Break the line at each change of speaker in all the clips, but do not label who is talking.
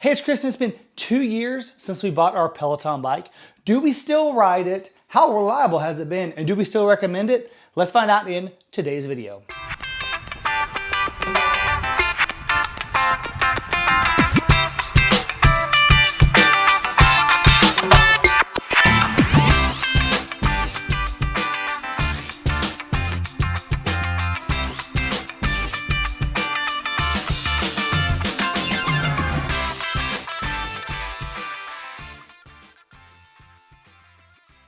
Hey, it's Chris, and it's been 2 years since we bought our Peloton bike. Do we still ride it? How reliable has it been? And do we still recommend it? Let's find out in today's video.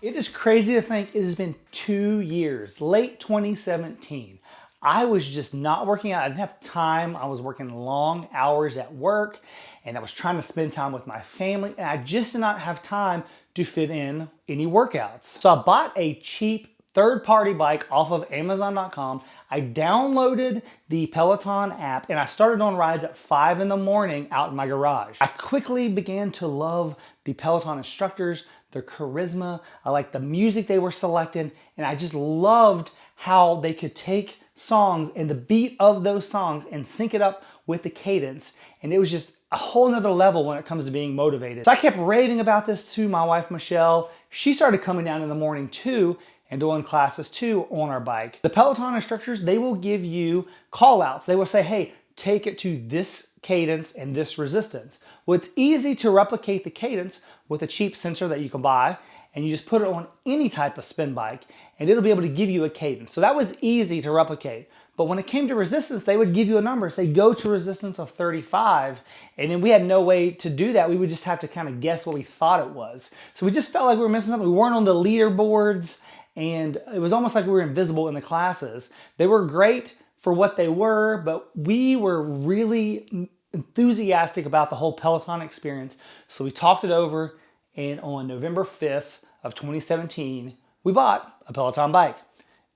It is crazy to think it has been 2 years, late 2017. I was just not working out. I didn't have time. I was working long hours at work and I was trying to spend time with my family, and I just did not have time to fit in any workouts. So I bought a cheap third-party bike off of Amazon.com. I downloaded the Peloton app and I started on rides at 5 in the morning out in my garage. I quickly began to love the Peloton instructors, their charisma. I liked the music they were selecting, and I just loved how they could take songs and the beat of those songs and sync it up with the cadence. And it was just a whole nother level when it comes to being motivated. So I kept raving about this to my wife, Michelle. She started coming down in the morning too and doing classes too on our bike. The Peloton instructors, they will give you call outs. They will say, hey, take it to this cadence and this resistance. Well, it's easy to replicate the cadence with a cheap sensor that you can buy, and you just put it on any type of spin bike and it'll be able to give you a cadence. So that was easy to replicate. But when it came to resistance, they would give you a number, say go to resistance of 35, and then we had no way to do that. We would just have to kind of guess what we thought it was. So we just felt like we were missing something. We weren't on the leaderboards, and it was almost like we were invisible in the classes. They were great for what they were, but we were really enthusiastic about the whole Peloton experience. So we talked it over, and on November 5th of 2017, we bought a Peloton bike.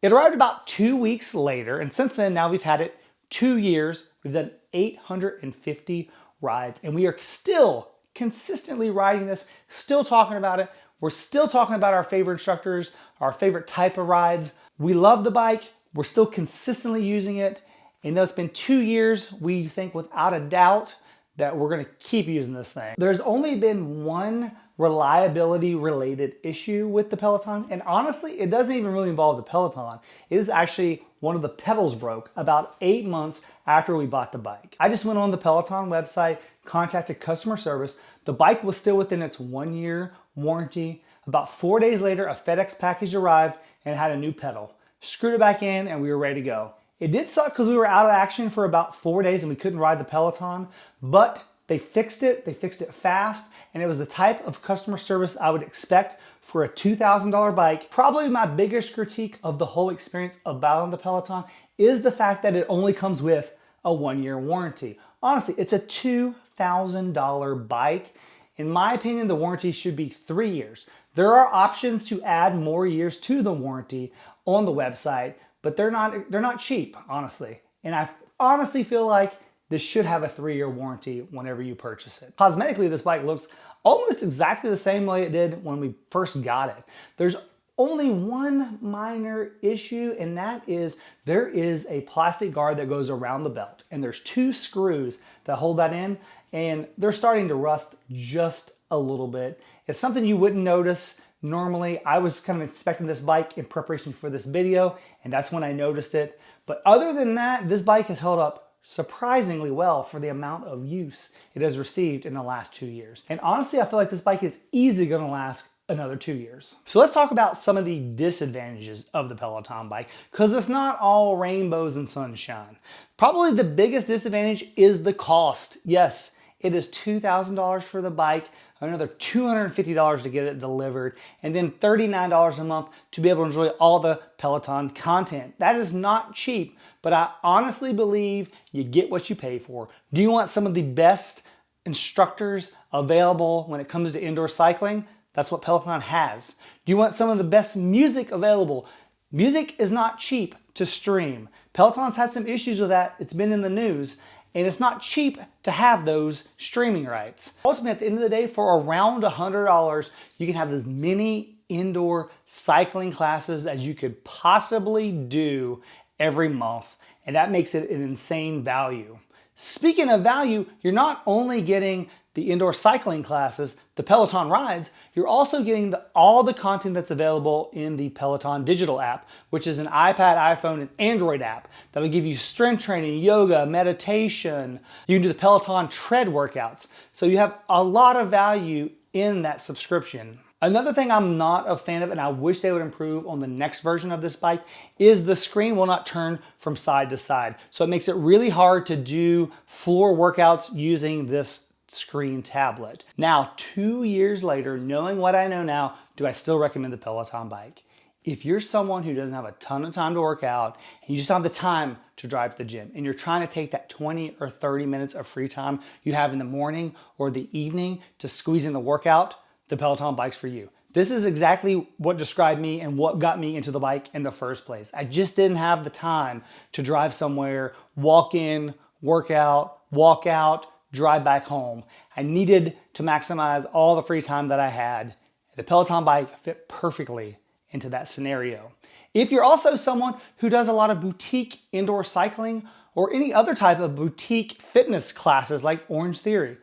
It arrived about 2 weeks later, and since then, now we've had it 2 years. We've done 850 rides, and we are still consistently riding this, still talking about it. We're still talking about our favorite instructors, our favorite type of rides. We love the bike. We're still consistently using it. And though it's been 2 years, we think without a doubt that we're gonna keep using this thing. There's only been one reliability related issue with the Peloton. And honestly, it doesn't even really involve the Peloton. It is actually one of the pedals broke about 8 months after we bought the bike. I just went on the Peloton website, contacted customer service. The bike was still within its 1 year warranty. About 4 days later, a FedEx package arrived and it had a new pedal. Screwed it back in and we were ready to go. It did suck because we were out of action for about 4 days and we couldn't ride the Peloton, but they fixed it fast, and it was the type of customer service I would expect for a $2,000 bike. Probably my biggest critique of the whole experience about the Peloton is the fact that it only comes with a 1 year warranty. Honestly, it's a $2,000 bike. In my opinion, the warranty should be 3 years. There are options to add more years to the warranty on the website, but they're not cheap, honestly. And I honestly feel like this should have a 3 year warranty whenever you purchase it. Cosmetically, this bike looks almost exactly the same way it did when we first got it. There's only one minor issue, and that is there is a plastic guard that goes around the belt, and there's 2 screws that hold that in, and they're starting to rust just a little bit. It's something you wouldn't notice normally. I was kind of inspecting this bike in preparation for this video, and that's when I noticed it. But other than that, this bike has held up surprisingly well for the amount of use it has received in the last 2 years. And honestly, I feel like this bike is easily gonna last another 2 years. So let's talk about some of the disadvantages of the Peloton bike, because it's not all rainbows and sunshine. Probably the biggest disadvantage is the cost. Yes, it is $2,000 for the bike, another $250 to get it delivered, and then $39 a month to be able to enjoy all the Peloton content. That is not cheap, but I honestly believe you get what you pay for. Do you want some of the best instructors available when it comes to indoor cycling? That's what Peloton has. Do you want some of the best music available? Music is not cheap to stream. Peloton's had some issues with that. It's been in the news. And it's not cheap to have those streaming rights. Ultimately, at the end of the day, for around $100, you can have as many indoor cycling classes as you could possibly do every month. And that makes it an insane value. Speaking of value, you're not only getting the indoor cycling classes, the Peloton rides, you're also getting all the content that's available in the Peloton digital app, which is an iPad, iPhone, and Android app that'll give you strength training, yoga, meditation. You can do the Peloton tread workouts. So you have a lot of value in that subscription. Another thing I'm not a fan of, and I wish they would improve on the next version of this bike, is the screen will not turn from side to side. So it makes it really hard to do floor workouts using this screen tablet. Now, 2 years later, knowing what I know now, do I still recommend the Peloton bike? If you're someone who doesn't have a ton of time to work out, and you just don't have the time to drive to the gym, and you're trying to take that 20 or 30 minutes of free time you have in the morning or the evening to squeeze in the workout, the Peloton bike's for you. This is exactly what described me and what got me into the bike in the first place. I just didn't have the time to drive somewhere, walk in, work out, walk out, drive back home. I needed to maximize all the free time that I had. The Peloton bike fit perfectly into that scenario. If you're also someone who does a lot of boutique indoor cycling or any other type of boutique fitness classes like Orange Theory,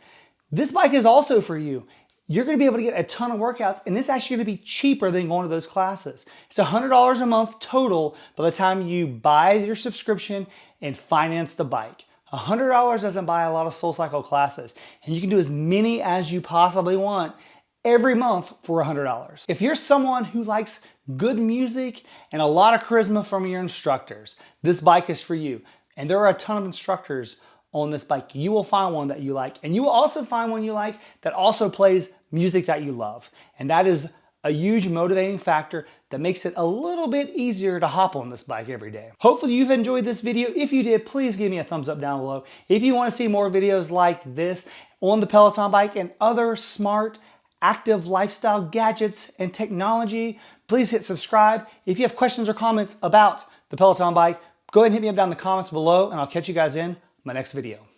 this bike is also for you. You're gonna be able to get a ton of workouts, and it's actually gonna be cheaper than going to those classes. It's $100 a month total by the time you buy your subscription and finance the bike. $100 doesn't buy a lot of SoulCycle classes, and you can do as many as you possibly want every month for $100. If you're someone who likes good music and a lot of charisma from your instructors, this bike is for you. And there are a ton of instructors on this bike. You will find one that you like, and you will also find one you like that also plays music that you love. And that is a huge motivating factor that makes it a little bit easier to hop on this bike every day. Hopefully you've enjoyed this video. If you did, please give me a thumbs up down below. If you want to see more videos like this on the Peloton bike and other smart, active lifestyle gadgets and technology, please hit subscribe. If you have questions or comments about the Peloton bike, go ahead and hit me up down in the comments below, and I'll catch you guys in my next video.